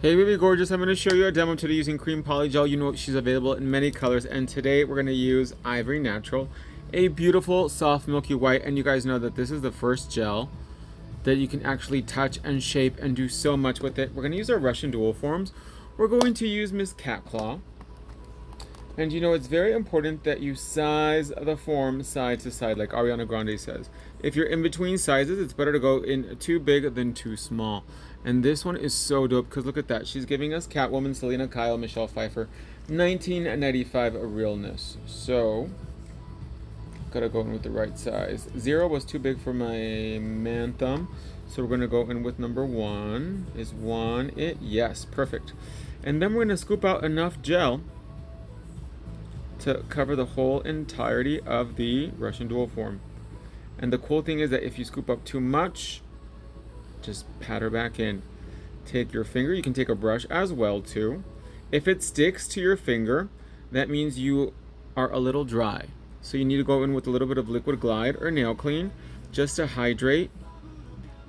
Hey baby gorgeous, I'm going to show you a demo today using cream polygel. You know she's available in many colors, and today we're going to use Ivory Natural, a beautiful soft milky white. And you guys know that this is the first gel that you can actually touch and shape and do so much with it. We're going to use our Russian dual forms. We're going to use Miss Cat Claw, and you know it's very important that you size the form side to side, like Ariana Grande says. If you're in between sizes, it's better to go in too big than too small. And this one is so dope because look at that. She's giving us Catwoman, Selena Kyle, Michelle Pfeiffer, 1995 realness. So, gotta go in with the right size. 0 was too big for my man thumb. So we're gonna go in with number 1. Is 1 it? Yes, perfect. And then we're gonna scoop out enough gel to cover the whole entirety of the Russian dual form. And the cool thing is that if you scoop up too much, just pat her back in. Take your finger, you can take a brush as well too. If it sticks to your finger, that means you are a little dry. So you need to go in with a little bit of liquid glide or nail clean just to hydrate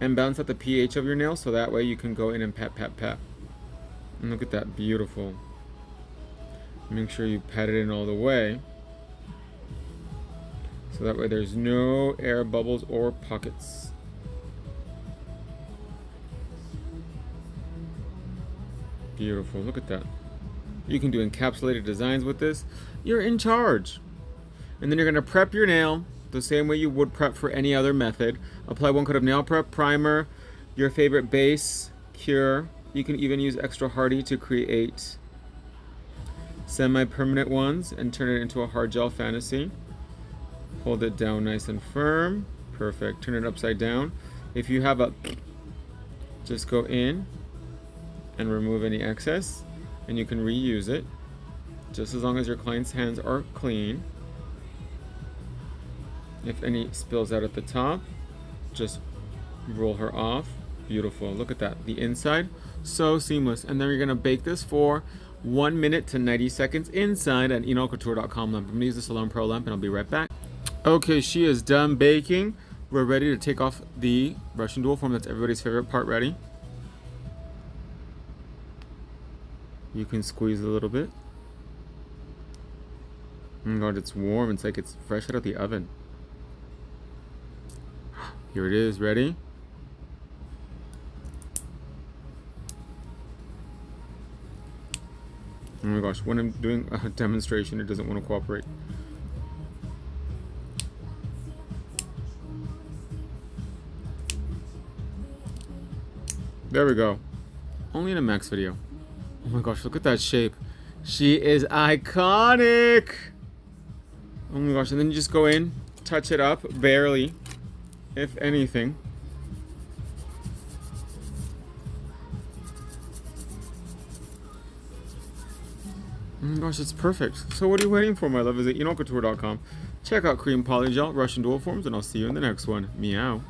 and balance out the pH of your nail, so that way you can go in and pat, pat, pat. And look at that, beautiful. Make sure you pat it in all the way, so that way there's no air bubbles or pockets. Beautiful, look at that. You can do encapsulated designs with this. You're in charge. And then you're gonna prep your nail the same way you would prep for any other method. Apply 1 coat of nail prep, primer, your favorite base, cure. You can even use extra hardy to create semi-permanent ones and turn it into a hard gel fantasy. Hold it down nice and firm. Perfect. Turn it upside down. If you have a, just go in and remove any excess, and you can reuse it just as long as your client's hands are clean. If any spills out at the top, just roll her off. Beautiful. Look at that. The inside, so seamless. And then you're gonna bake this for 1 minute to 90 seconds inside an ENailCouture.com lamp. I'm gonna use the Salon Pro lamp and I'll be right back. Okay, she is done baking. We're ready to take off the Russian dual form. That's everybody's favorite part. Ready? You can squeeze a little bit. Oh my God, it's warm. It's like it's fresh out of the oven. Here it is. Ready? Oh my gosh, when I'm doing a demonstration, it doesn't want to cooperate. There we go. Only in a Max video. Oh my gosh, look at that shape. She is iconic. Oh my gosh, and then you just go in, touch it up, barely, if anything. Oh my gosh, it's perfect. So what are you waiting for, my love? Is at ENailCouture.com. Check out Cream Polygel, Russian Dual Forms, and I'll see you in the next one. Meow.